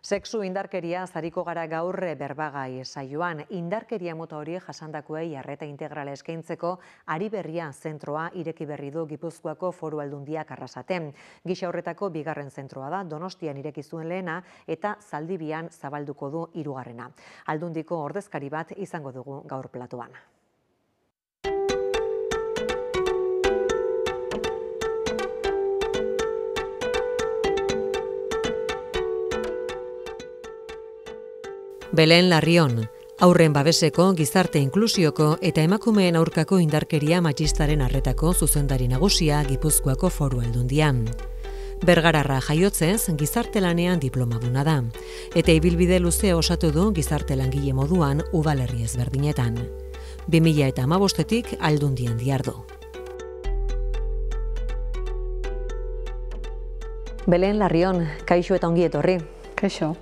Sexu indarkeria zariko gara gaur berbagai saioan. Indarkeria mota hori jasandakoei arreta integrala eskaintzeko Ari Berria zentroa ireki berri du Gipuzkoako Foru Aldundiak Arrasaten. Gisa horretako bigarren zentroa da, Donostian ireki zuen lehena eta Zaldibian zabalduko du hirugarrena. Aldundiko ordezkari bat izango dugu gaur platoan. Belen Larrion, haurren babeseko, gizarte inklusioko eta emakumeen aurkako indarkeria matxistaren arretako zuzendari nagusia Gipuzkoako Foru Aldundian. Bergararra jaiotzez, gizarte lanean diplomaduna da, eta ibilbide luze osatu du gizarte langile moduan udalerri ezberdinetan. 2015tik Aldundian dihardu. Belen Larrion, kaixo eta ongi etorri. Kaixo.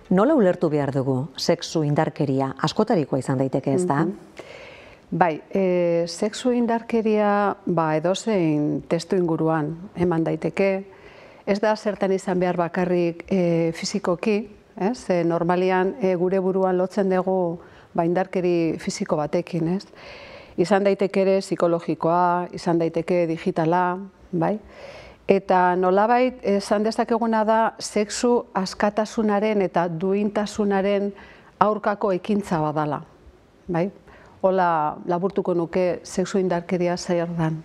Nola ulertu behar dugu sexu indarkeria? Askotarikoa izan daiteke, ez da? Bai, sexu indarkeria edozein testu inguruan eman daiteke. Ez da zertan izan behar bakarrik fizikoki, normalian gure buruan lotzen dugu indarkeri fiziko batekin, ez? Izan daiteke ere psikologikoa, izan daiteke digitala, bai? Eta nolabait esan dezakeguna da sexu askatasunaren eta duintasunaren aurkako ekintza badala. Bai? Hola laburtuko nuke sexu indarkeria zer dan.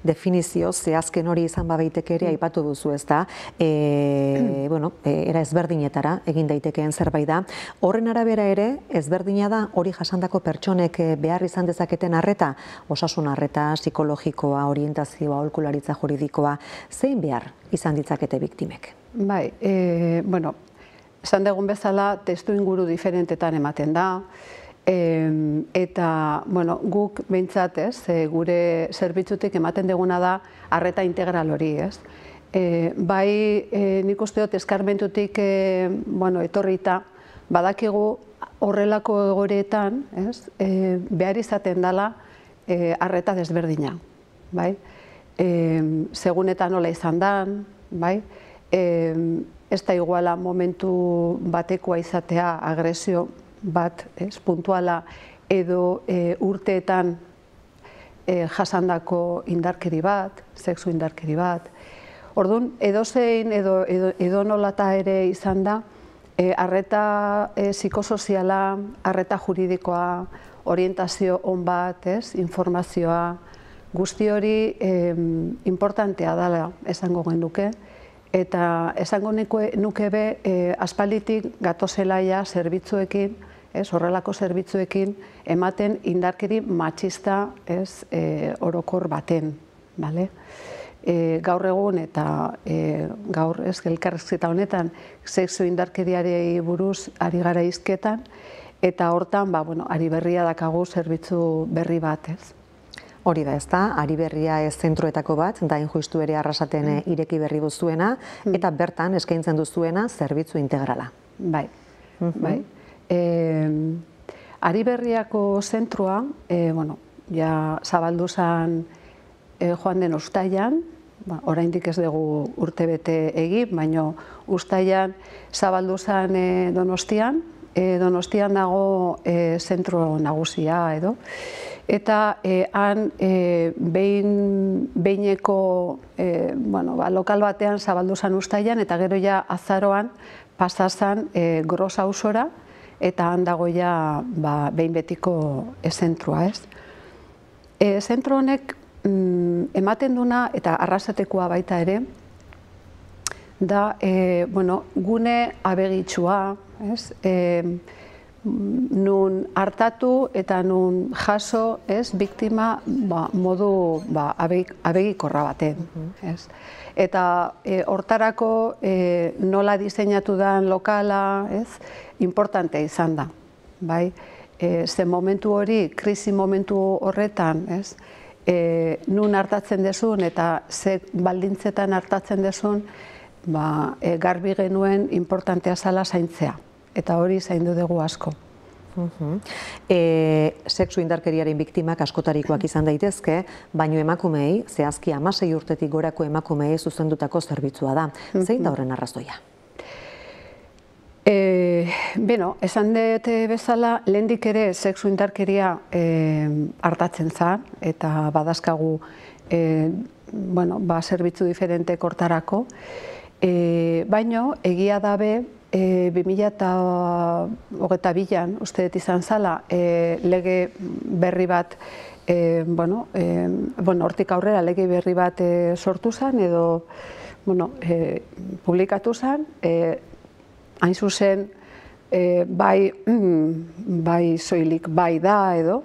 Definizio zehazken hori izan baiteke ere aipatu duzu, ez da? Era ezberdinetara egin daitekeen zerbait da. Horren arabera ere, ezberdina da hori jasandako pertsonek behar izan dezaketen arreta, osasun arreta, psikologikoa, orientazioa, aholkularitza juridikoa, zein behar izan ditzakete biktimek? Bai, esan dugun bezala testu inguru diferentetan ematen da, eta guk behintzat, gure zerbitzutik ematen duguna da arreta integral hori, ez? Bai, nik uste dut eskarmentutik etorrita, badakigu horrelako egoreetan, behar izaten dela arreta desberdina, bai? Segun eta nola izan dan, bai? Ez da iguala momentu batekoa izatea agresio bat, puntuala edo urteetan jasandako indarkeri bat, sexu indarkeri bat. Orduan, edozein edo nolata ere izan da, arreta psikosoziala, arreta juridikoa, orientazio on bat, informazioa, guzti hori importantea dela esango genuke. Eta esango nuke be, aspalditik gatozelaia zerbitzuekin, horrelako zerbitzuekin, ematen indarkeri matxista orokor baten. Gaur egun eta gaur elkarrizketa honetan sexu indarkeriari buruz ari gara hizketan, eta hortan Ari Berria dakagu zerbitzu berri bat, ez? Hori da, ez da, Ari Berria zentroetako bat, da injustu ere Arrasaten ireki berri duzuena, eta bertan eskaintzen duzuena zerbitzu integrala. Bai, bai. Ari Berriako zentroa, zabaldu zen joan den uztailan, oraindik ez dugu urtebete egin, baina uztailan zabaldu zen Donostian, Donostian dago zentro nagusia edo, eta han behineko lokal batean zabaldu zen uztailan, eta gero ja azaroan pasazan Gros auzora, eta han dago ja behin betiko zentroa, ez? Zentro honek ematen duna, eta Arrasatekoa baita ere, da gune abegitsua, nun hartatu eta nun jaso biktima modu abegikorra baten. Eta hortarako nola diseinatu den lokala importante izan da. Ze momentu hori, krisi momentu horretan, nun hartatzen dezun eta ze baldintzetan hartatzen dezun, garbi genuen importantea zala zaintzea. Eta hori zaindu dugu asko. Sexu indarkeriaren biktimak askotarikoak izan daitezke, baino emakumeei, zehazki 16 urtetik gorako emakumeei zuzendutako zerbitzua da. Zein da horren arrazoia? Beno, esan dut bezala, lehendik ere sexu indarkeria hartatzen zen, eta badazkagu zerbitzu diferente kortarako, baino egia dabe 2022an, uste dut izan zala, lege berri bat, hortik aurrera lege berri bat sortu zen, edo publikatu zen, hain zuzen, bai soilik bai da edo,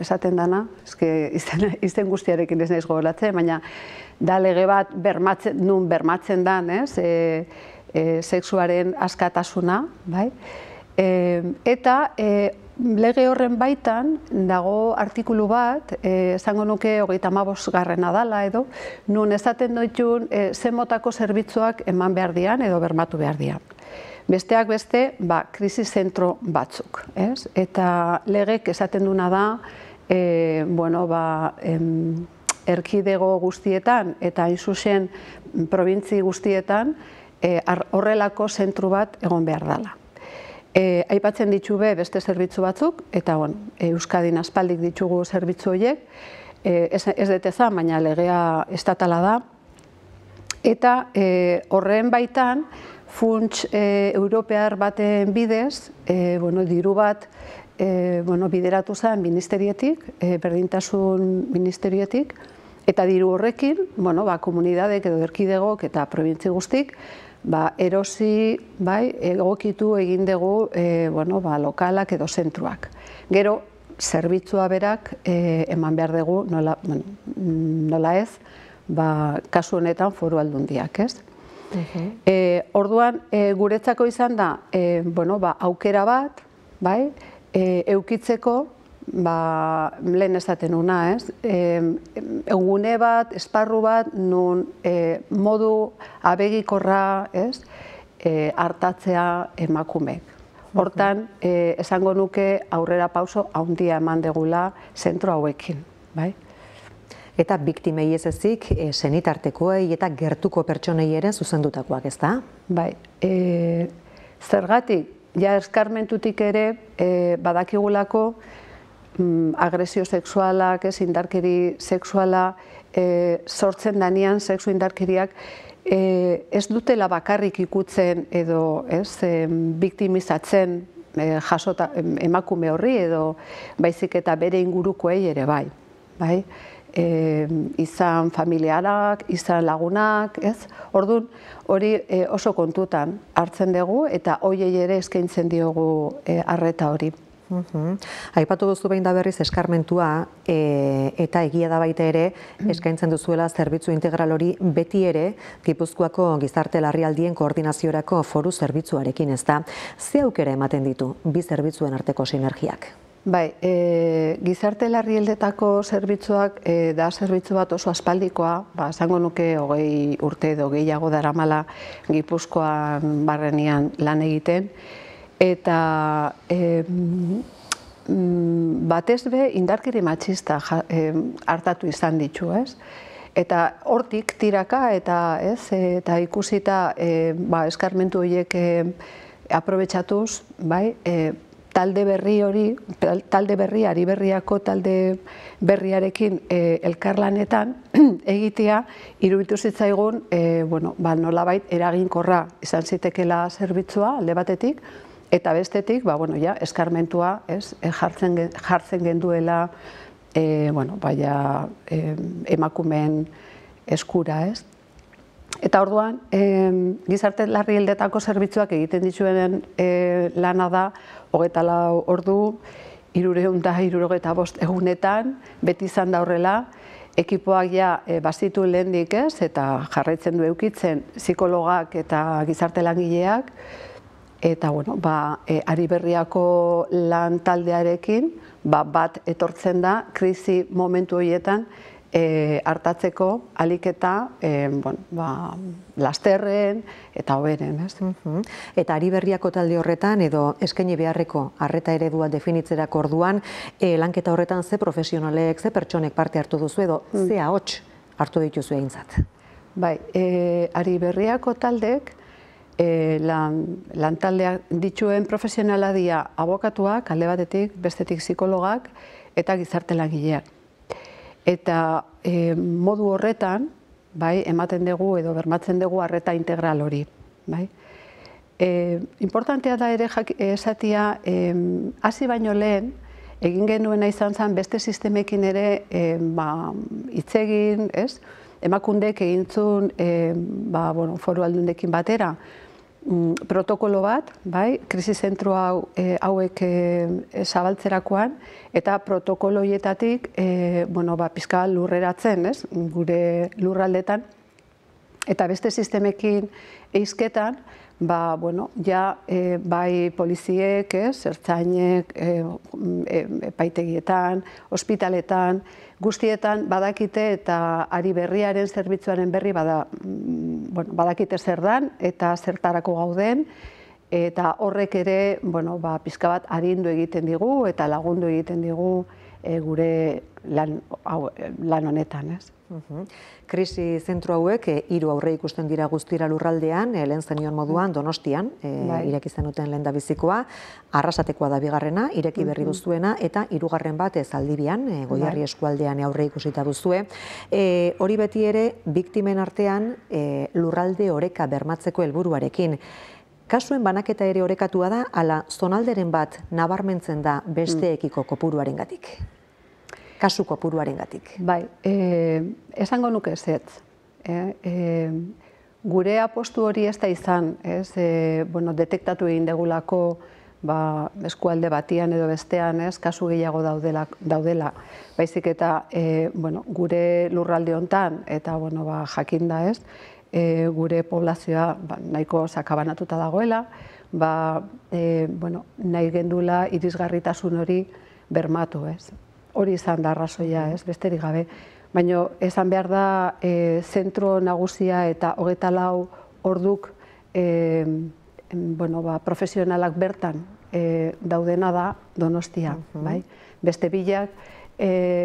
esaten dana, izen guztiarekin ez naiz gogoratzen, baina da lege bat nun bermatzen dan, sexuaren askatasuna, bai? Eta lege horren baitan dago artikulu bat, esango nuke 35. dala edo, nun esaten doitun ze motako zerbitzuak eman behar dian edo bermatu behar dian. Besteak beste, krisi zentro batzuk, ez? Eta legek esaten duna da, erkidego guztietan eta hain zuzen probintzi guztietan horrelako zentru bat egon behar dela. Aipatzen ditube beste zerbitzu batzuk, eta Euskadin aspaldik ditugu zerbitzu horiek, ez dut ezan, baina legea estatala da, eta horren baitan, funts europear baten bidez, diru bat bideratu zen ministerietik, berdintasun ministerietik, eta diru horrekin, komunidadek edo erkidegok eta probintzi guztik, erosi, egokitu egin dugu lokalak edo zentruak. Gero, zerbitzua berak eman behar dugu, nola ez, kasu honetan Foru Aldundiak, ez? Orduan, guretzako izan da, aukera bat, eukitzeko, lehen esaten una, ez? Egune bat, esparru bat, nun modu abegikorra, ez? Hartatzea emakumeek. Hortan, esango nuke aurrera pauso handia eman degula zentro hauekin, bai? Eta biktimei ez ezik, senitartekoei eta gertuko pertsonei ere zuzendutakoak, ez da? Bai, zergatik, ja eskarmentutik ere badakigulako agresio sexualak, indarkeri sexuala sortzen danean, sexu indarkeriak ez dutela bakarrik ikutzen edo biktimizatzen emakume horri edo baizik eta bere ingurukoei ere bai. Izan familiarak, izan lagunak, ez? Orduan, hori oso kontutan hartzen dugu eta hoiei ere eskaintzen diogu arreta hori. Aipatu duzu behin da berriz eskarmentua eta egia da baita ere eskaintzen duzuela zerbitzu integral hori beti ere Gipuzkoako gizarte larrialdien koordinaziorako foru zerbitzuarekin, ez da? Ze aukera ematen ditu bi zerbitzuen arteko sinergiak? Bai, gizarte larrialdetako zerbitzuak da zerbitzu bat oso aspaldikoa, esango nuke 20 urte edo gehiago daramala Gipuzkoan barrenian lan egiten, eta batez be indarkeri matxista hartatu izan ditu, ez? Eta hortik tiraka eta ikusita eskarmentu horiek aprobetxatuz, talde berri hori, talde berri, Ari Berriako talde berriarekin elkarlanetan egitea, iruditu zitzaigun, nolabait eraginkorra izan zitekela zerbitzua alde batetik, eta bestetik, eskarmentua jartzen genduela emakumeen eskura, ez? Eta orduan, gizarte larrialdetako zerbitzuak egiten dituen lana da, 24 ordu, 365 egunetan, beti izan da horrela, ekipoak bazitu lehendik ez, eta jarraitzen du eukitzen psikologak eta gizarte langileak, eta Ari Berriako lan taldearekin bat etortzen da krisi momentu horietan hartatzeko alik eta lasterren eta hoberen. Eta Ari Berriako talde horretan edo eskaini beharreko arreta eredua definitzerako orduan lanketa horretan ze profesionalek, ze pertsonek parte hartu duzu edo ze ahots hartu dituzu eintzat? Bai, Ari Berriako taldek lantaldeak dituen profesionala dira abokatuak, alde batetik, bestetik psikologak eta gizarte langileak. Eta modu horretan, ematen dugu edo bermatzen dugu arreta integral hori. Importantea da ere esatia, hasi baino lehen, egin genuena izan zen beste sistemekin ere hitz egin, emakundek egin zuen foru aldundekin batera, protokolo bat, krisi zentro hauek zabaltzerakoan, eta protokolo hietatik pixka lurreratzen, gure lurraldetan, eta beste sistemekin eizketan, bai poliziek, ertzainek, epaitegietan, ospitaletan, guztietan badakite eta ari berriaren zerbitzuaren berri badakite zer dan eta zertarako gauden, eta horrek ere pixka bat arindu egiten digu eta lagundu egiten digu gure lan honetan. Krisi zentro hauek 3 aurre ikusten dira guztira lurraldean, lehen zenion moduan Donostian, ireki zenuten lehendabizikoa, Arrasatekoa da bigarrena, ireki berri duzuena, eta 3. bat Zaldibian, Goierri eskualdean aurre ikusita duzue. Hori beti ere, biktimen artean lurralde oreka bermatzeko helburuarekin. Kasuen banaketa ere orekatua da, ala zonalderen bat nabarmentzen da besteekiko kopuruarengatik. Kasu kopuruarengatik. Bai, esango nuke ezetz. Gure apostu hori ez da izan, detektatu egin degulako eskualde batian edo bestean, kasu gehiago daudela. Baizik eta gure lurralde hontan, eta jakinda ez, gure poblazioa nahiko sakabanatuta dagoela, nahi gendula irisgarritasun hori bermatu, ez. Hori izan da arrazoia, ez, besterik gabe. Baina esan behar da zentro nagusia eta 24 orduk profesionalak bertan daudena da Donostia. Beste bilak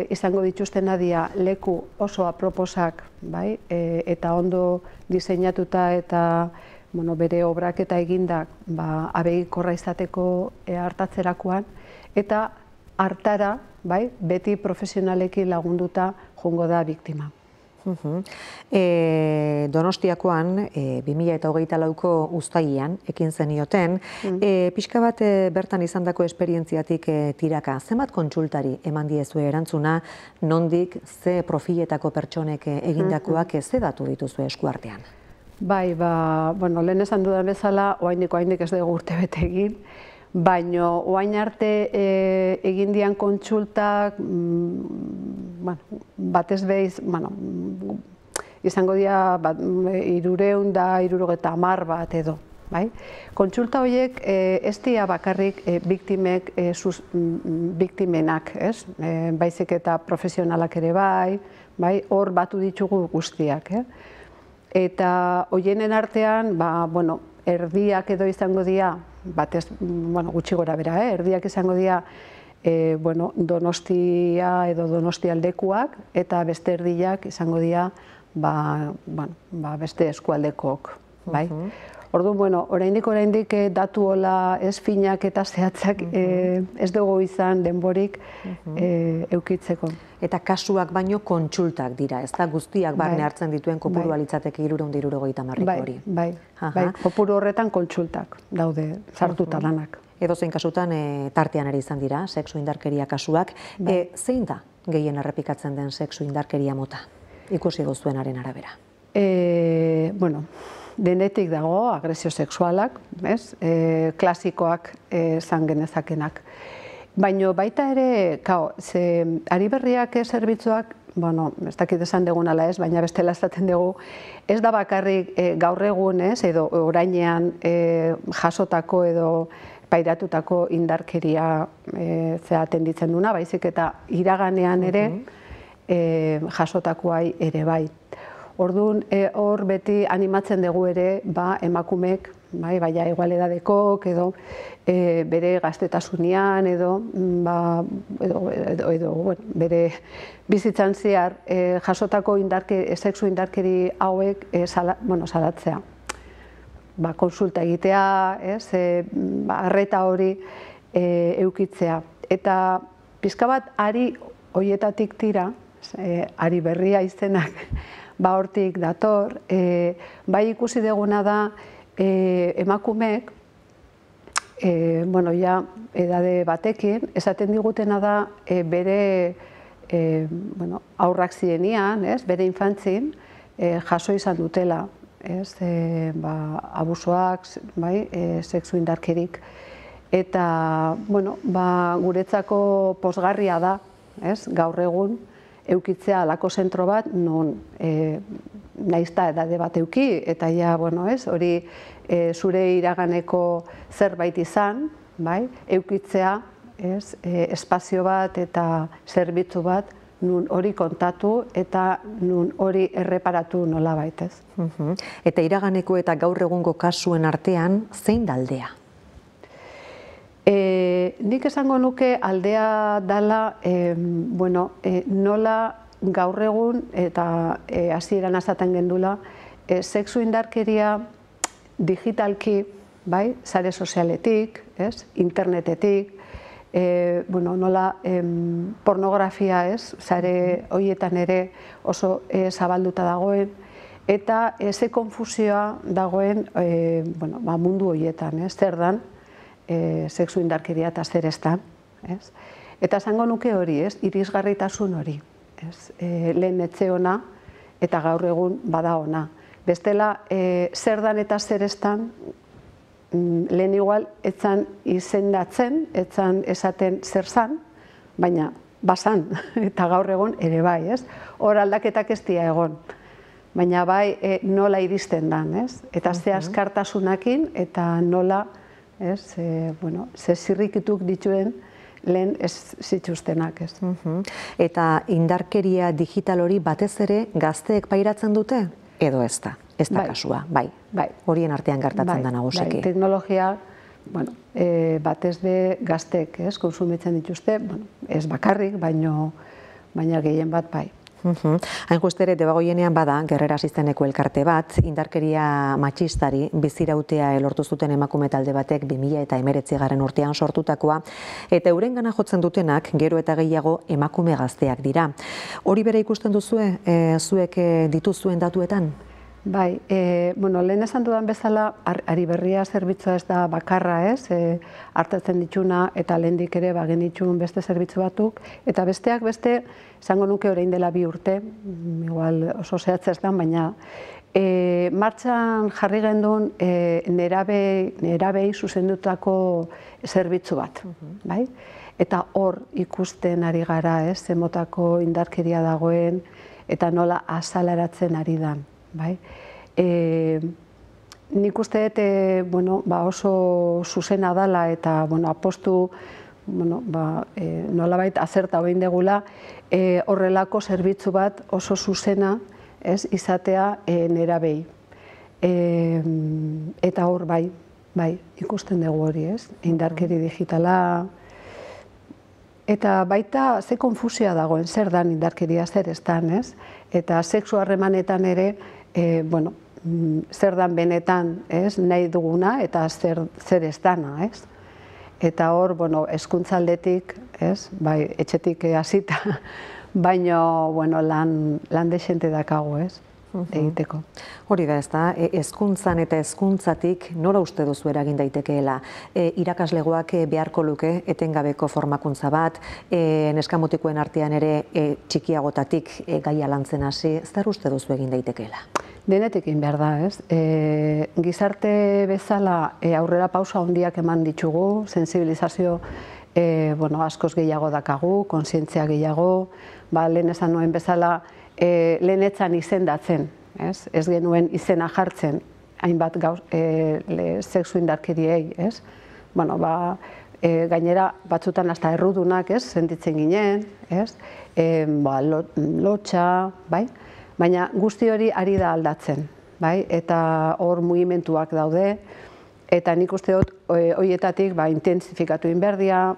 izango dituztena dira leku oso aproposak eta ondo diseinatuta eta bere obrak eta egindak abegikorra izateko hartatzerakoan, eta hartara beti profesionalekin lagunduta joango da biktima. Donostiakoan, 2024ko uztailean ekin zenioten, pixka bat bertan izandako esperientziatik tiraka, zenbat kontsultari eman diezue erantzuna, nondik ze profiletako pertsonek egindakoak ze datu dituzue eskuartean? Bai, lehen esan dudan bezala, oraindik ez dugu urtebete egin, baina orain arte egin dian kontsultak, batez behiz, izango dira 370 bat edo. Kontsulta horiek ez dira bakarrik biktimenak, baizik eta profesionalak ere hor batu ditugu guztiak. Eta horienen artean, erdiak edo izango dira, gutxi gora bera, erdiak izango dira Donostia edo Donostialdekuak, eta beste erdiak izango dira beste eskualdekook. Orduan, oraindik datu hola ez finak eta zehatzak ez dugu izan denborik eukitzeko. Eta kasuak baino kontsultak dira, ez da guztiak barne hartzen dituen kopurua litzateke 370 hori. Bai, kopuru horretan kontsultak daude sartuta lanak. Edozein kasutan tartean ere izan dira, sexu indarkeria kasuak. Zein da gehien errepikatzen den sexu indarkeria mota, ikusi duzuenaren arabera? Denetik dago, agresio sexualak, klasikoak zan genezakenak. Baina baita ere, ari berriak zerbitzuak, ez dakit esan dugun ala ez, baina bestela esaten dugu, ez da bakarrik gaur egun edo orainean jasotako edo pairatutako indarkeria atenditzen duna, baizik eta iraganean ere jasotakoai ere bai. Orduan, hor beti animatzen dugu ere emakumeek, baina igualedadekok edo bere gaztetasunean edo bere bizitzan zehar jasotako sexu indarkeri hauek salatzea. konsulta egitea, arreta hori eukitzea. Eta pixka bat ari horietatik tira, ari berria izenak hortik dator, bai ikusi deguna da emakumeek, ja edade batekin, esaten digutena da bere aurrak zienian, bere infantzin, jaso izan dutela, abusoak, sexu indarkerik. Eta, guretzako pozgarria da, gaur egun, eukitzea alako zentro bat, non naizta edade bat euki, eta hori zure iraganeko zerbait izan, eukitzea, espazio bat eta zerbitzu bat, nun hori kontatu eta nun hori erreparatu nolabait, ez. Eta iraganeko eta gaur egungo kasuen artean, zein da aldea? Nik esango nuke aldea dala, nola gaur egun eta hasieran esaten gendula, sexu indarkeria digitalki, sare sozialetik, internetetik, nola pornografia, sare horietan ere oso zabalduta dagoen, eta ze konfusioa dagoen mundu horietan, zer dan, sexu indarkeria eta zer ez da. Eta esango nuke hori, irisgarritasun hori. Lehen etxe ona eta gaur egun bada ona. Bestela, zer dan eta zer ez da, lehen igual etzan izendatzen, etzan esaten zer zan, baina bazan, eta gaur egun ere bai, hor aldaketak ez dira egon. Baina bai nola iristen dan, eta ze askartasunakin eta nola ze zirrikituk dituen lehen ez zituztenak. Eta indarkeria digital hori batez ere gazteek pairatzen dute? Edo ez da? Ez da kasua, bai. Horien artean gertatzen da nagusiki. Teknologia, batez be gazteek konsumitzen dituzte, ez bakarrik, baina gehien bat bai. Hain just ere, Debagoienean bada, Gerreras izeneko elkarte bat, indarkeria matxistari bizirautea lortu zuten emakume talde batek 2019 urtean sortutakoa, eta eurengana jotzen dutenak gero eta gehiago emakume gazteak dira. Hori bere ikusten duzue, zuek dituzuen datuetan? Bai, lehen esan dudan bezala, ari berria zerbitzua ez da bakarra, hartatzen dituna eta lehendik ere genitxun beste zerbitzu batuk, eta besteak beste, esango nuke orain dela 2 urte, igual oso zehatz ez da, baina martxan jarri gendun nerabei zuzendutako zerbitzu bat, bai? Eta hor ikusten ari gara, zemotako indarkeria dagoen, eta nola azalaratzen ari da. Nik uste dut oso zuzena dela eta apostu nolabait azerta hobein degula horrelako zerbitzu bat oso zuzena izatea nerabei. Eta hor bai, ikusten dugu hori, indarkeri digitala. Eta baita ze konfusioa dagoen, zer dan indarkeria, zer ez dan, eta sexu harremanetan ere, zer dan benetan nahi duguna eta zer ez dana. Eta hor, hezkuntzaldetik, etxetik hasita, baino lan dexente dakago, egiteko. Hori da, ez da, hezkuntzan eta hezkuntzatik nola uste duzu eragin daitekeela? Irakaslegoak beharko luke etengabeko formakuntza bat, neskamutikoen artean ere txikiagotatik gaia lantzen hasi, zer uste duzu egin daitekeela? Denetik egin behar da, Gizarte bezala aurrera pausa handiak eman ditugu, sensibilizazio askoz gehiago dakagu, kontzientzia gehiago, lehen esan nuen bezala, lehen etzan izendatzen, ez genuen izena jartzen, hainbat sexu indarkeriei, gainera batzutan hasta errudunak, sentitzen ginen, lotxa, baina guzti hori ari da aldatzen, eta hor mugimenduak daude, eta nik uste dut horietatik intensifikatu egin behar dira,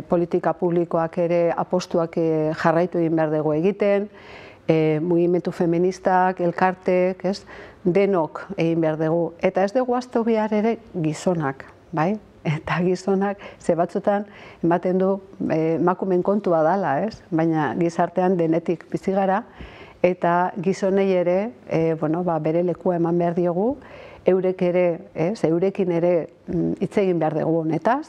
politika publikoak ere apostuak jarraitu egin behar dugu egiten, mugimendu feministak, elkartek, denok egin behar dugu. Eta ez dugu ahaztu behar ere gizonak, bai? Eta gizonak, ze batzutan, ematen du, emakumeen kontua dela, ez? Baina gizartean denetik bizi gara, eta gizonei ere, bere lekua eman behar diogu, eurek ere, eurekin ere hitz egin behar dugu honetaz,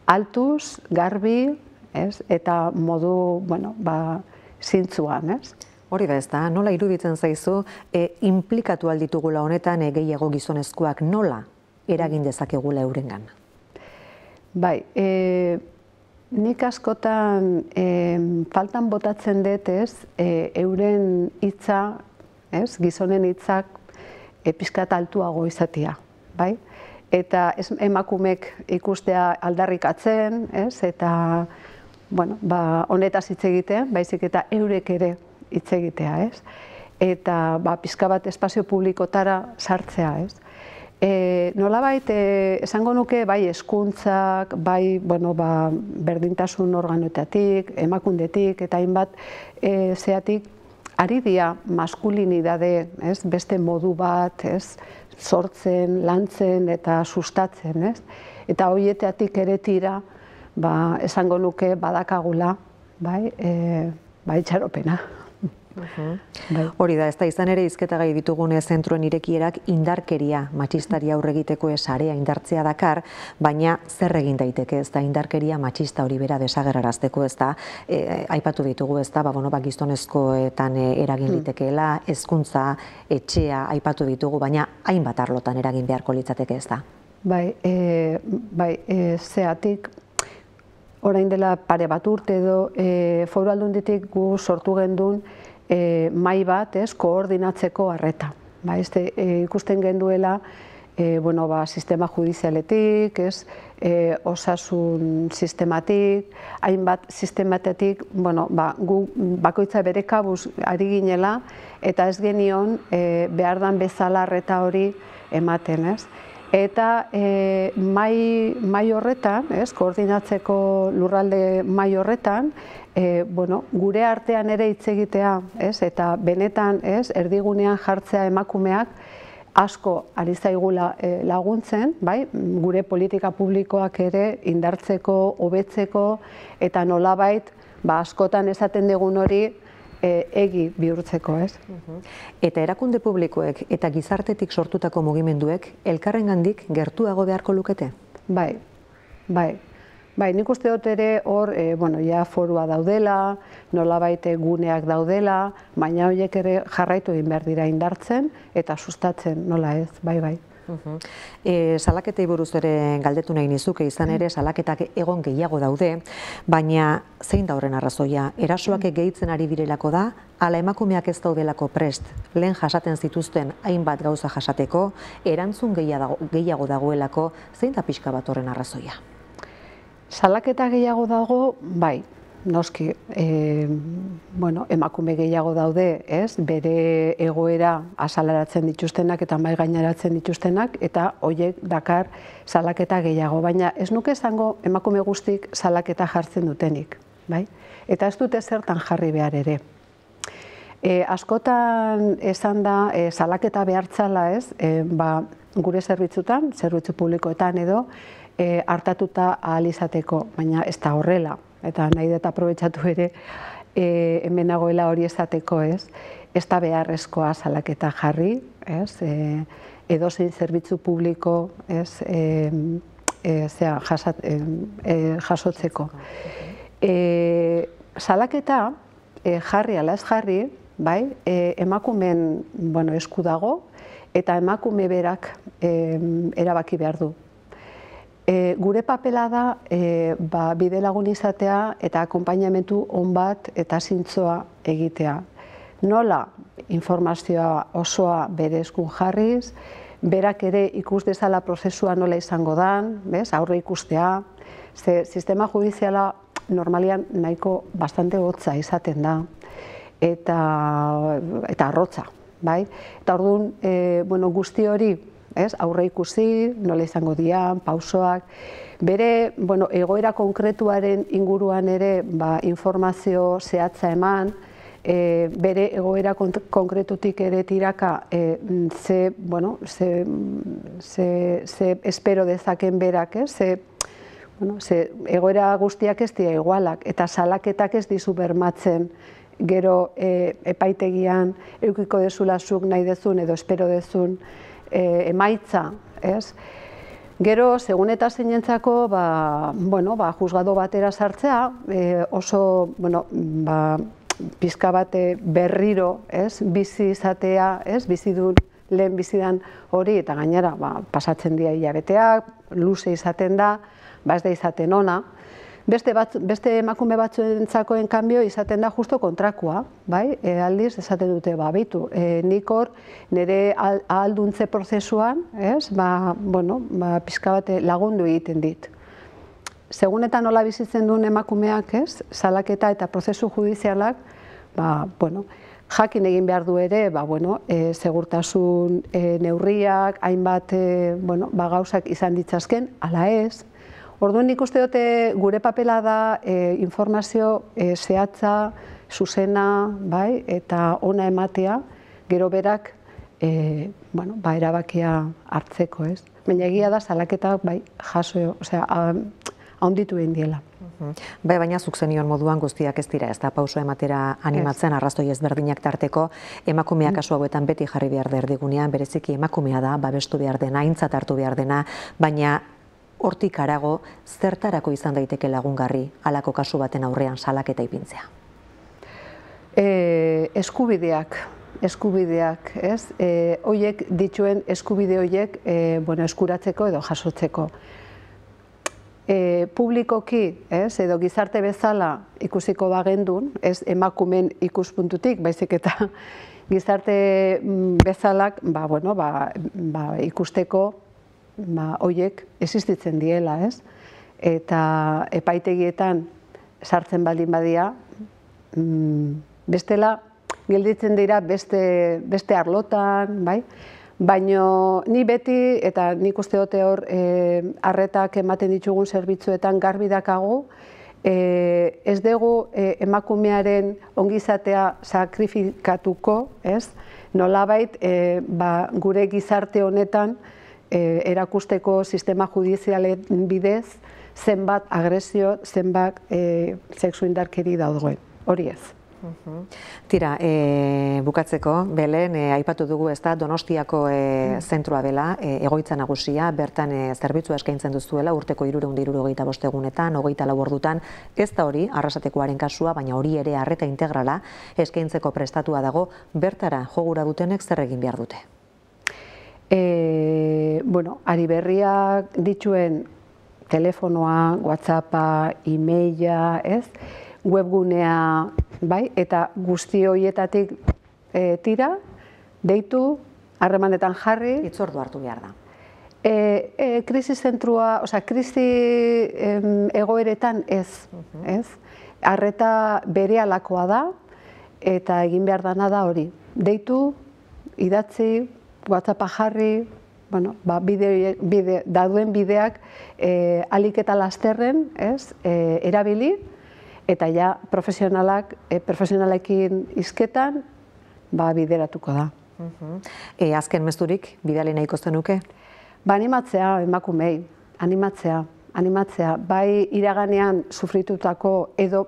altuz, garbi, eta modu, zintzuan, ez? Hori da ez da, nola iruditzen zaizu, inplikatu alditugula honetan gehiago gizonezkoak nola eragin dezakegula eurengan? Bai, nik askotan faltan botatzen dut, euren hitza, gizonen hitzak pixkat altuago izatea, bai? Eta emakumek ikustea aldarrikatzen, eta honetaz hitz egiten, baizik eta eurek ere hitz egitea, eta pixka bat espazio publikotara sartzea, nolabait, esango nuke, bai hezkuntzak, bai berdintasun organoetatik, emakundetik, eta hainbat zeatik, ari dira maskulinidade, beste modu bat, sortzen, lantzen eta sustatzen, eta horietatik ere tira, esango nuke badakagula, bai itxaropena. Hori da, ez da izan ere hizketagai ditugune zentroen irekierak indarkeria matxistari aurre egiteko sarea indartzea dakar, baina zer egin daiteke, ez da indarkeria matxista hori bera desagerrarazteko, ez da, aipatu ditugu, ez da, gizonezkoetan eragin litekeela, hezkuntza, etxea aipatu ditugu, baina hainbat arlotan eragin beharko litzateke, ez da. Bai, zeatik, orain dela pare bat urte edo, Foru Aldunditik gu sortu gendun mahai bat, koordinatzeko arreta. Ikusten genduela, sistema judizialetik, osasun sistematik, hainbat sistematetik, gu bakoitza bere kabuz ari ginela, eta ez genion behar dan bezala arreta hori ematen, Eta mai horretan, koordinatzeko lurralde mai horretan, gure artean ere hitz egitea, eta benetan erdigunean jartzea emakumeak asko ari zaigula laguntzen, gure politika publikoak ere indartzeko, hobetzeko, eta nolabait askotan esaten dugun hori egi bihurtzeko, Eta erakunde publikoek eta gizartetik sortutako mugimenduek elkarrengandik gertuago beharko lukete? Bai. Nik uste dut ere hor, ja forua daudela, nolabait guneak daudela, baina horiek ere jarraitu egin behar dira indartzen eta sustatzen, nola ez, bai. Salaketei buruz ere galdetu nahi nizuke, izan ere salaketak egon gehiago daude, baina zein da horren arrazoia? Erasoak gehitzen ari direlako da, ala emakumeak ez daudelako prest, lehen jasaten zituzten hainbat gauza jasateko, erantzun gehiago dagoelako, zein da pixka bat horren arrazoia? Salaketa gehiago dago, bai, noski, emakume gehiago daude, bere egoera azaleratzen dituztenak eta mai gaineratzen dituztenak, eta horiek dakar salaketa gehiago, baina ez nuke esango emakume guztik salaketa jartzen dutenik, bai? Eta ez dute zertan jarri behar ere. Askotan esan da salaketa behartzala, gure zerbitzutan, zerbitzu publikoetan edo, hartatuta ahal izateko, baina ez da horrela. Eta nahi dut aprobetxatu ere hemen nagoela hori esateko, ez da beharrezkoa salaketa jarri, edozein zerbitzu publiko jasotzeko. Salaketa jarri ala ez jarri, emakumeen esku dago eta emakume berak erabaki behar du. Gure papela da bide lagun izatea eta akonpainamentu on bat eta zintzoa egitea. Nola informazioa osoa bere eskun jarriz, berak ere ikus dezala prozesua nola izango dan, aurre ikustea, sistema judiziala normalian nahiko bastante hotza izaten da, eta arrotza, bai? Eta orduan, guzti hori, aurre ikusi, nola izango dian, pausoak, bere egoera konkretuaren inguruan ere informazio zehatza eman, bere egoera konkretutik ere tiraka ze espero dezaken berak, ze egoera guztiak ez dira igualak, eta salaketak ez dizu bermatzen gero epaitegian edukiko dezula zuk nahi dezun edo espero dezun emaitza, ez? Gero, segun eta zeinentzako, juzgado batera sartzea, oso, pizka bat berriro, bizi izatea, bizidun, lehen bizidan hori, eta gainera, pasatzen dira hilabeteak, luze izaten da, ez da izaten ona. Beste emakume batzuentzakoen kanbio izaten da justo kontrakoa, aldiz esaten dute, beitu, nik hor nire ahalduntze prozesuan, pizka bat lagundu egiten dit. Segun eta nola bizitzen duen emakumeak, salaketa eta prozesu judizialak, jakin egin behar du ere, segurtasun neurriak, hainbat gauzak izan ditzazken, ala ez. Orduan nik uste dute gure papela da informazio zehatza, zuzena, eta ona ematea, gero berak erabakia hartzeko, ez? Baina egia da salaketak jaso, handitu egin diela. Baina zuk zenion moduan guztiak ez dira, ez da pauso ematera animatzen, arrazoi ezberdinak tarteko, emakumeak kasu hauetan beti jarri behar da erdigunean, bereziki emakumea da, babestu behar dena, aintzat hartu behar dena, baina hortik harago, zertarako izan daiteke lagungarri halako kasu baten aurrean salaketa ipintzea? Eskubideak, ez? Hoiek dituen eskubide hoiek eskuratzeko edo jasotzeko. Publikoki, edo gizarte bezala ikusiko bagendun, ez emakumen ikuspuntutik, baizik eta gizarte bezalak ikusteko horiek existitzen diela, ez? Eta epaitegietan sartzen baldin badia, bestela gelditzen dira beste arlotan, bai? Baina ni beti, eta nik uste dute hor arretak ematen ditugun zerbitzuetan garbi dakagu, ez dugu emakumearen ongizatea sakrifikatuko, ez? Nolabait gure gizarte honetan erakusteko sistema judizialen bidez zenbat agresio, zenbat sexu indarkeri dagoen. Hori ez. Tira, bukatzeko, Belen, aipatu dugu ez da Donostiako zentroa dela, egoitza nagusia, bertan zerbitzua eskaintzen duzuela, urteko 365 egunetan, 24 ordutan, ez da hori, Arrasatekoaren kasua, baina hori ere arreta integrala eskaintzeko prestatua dago, bertara jogura dutenek zer egin behar dute? Ari berriak dituen telefonoa, WhatsAppa, e-maila, ez? Webgunea, eta guzti horietatik tira, deitu, harremanetan jarri. Hitzordu hartu behar da. Krisi zentrua, krisi egoeretan ez. Arreta berealakoa da, eta egin behar dana da hori. Deitu, idatzi, WhatsAppa jarri, daduen bideak ahalik eta lasterren erabili, eta ja profesionalekin hizketan bideratuko da. Azken mezurik, bidali nahiko zenuke? Animatzea emakumei, animatzea. Bai iraganean sufritutako edo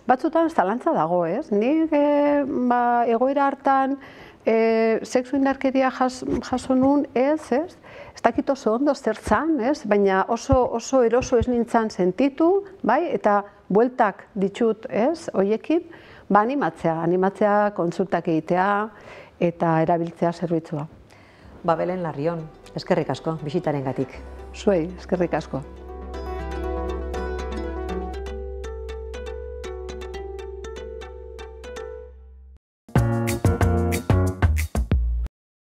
batzutan zalantza dago, ez? Nik egoera hartan sexu indarkeria jaso nun, ez? Ez dakit oso ondo zertzan, baina oso eroso ez nintzen sentitu, eta bueltak ditut, hoiekin, animatzea, kontsultak egitea eta erabiltzea zerbitzua. Belen Larrion, eskerrik asko, bisitarengatik. Zuei, eskerrik asko.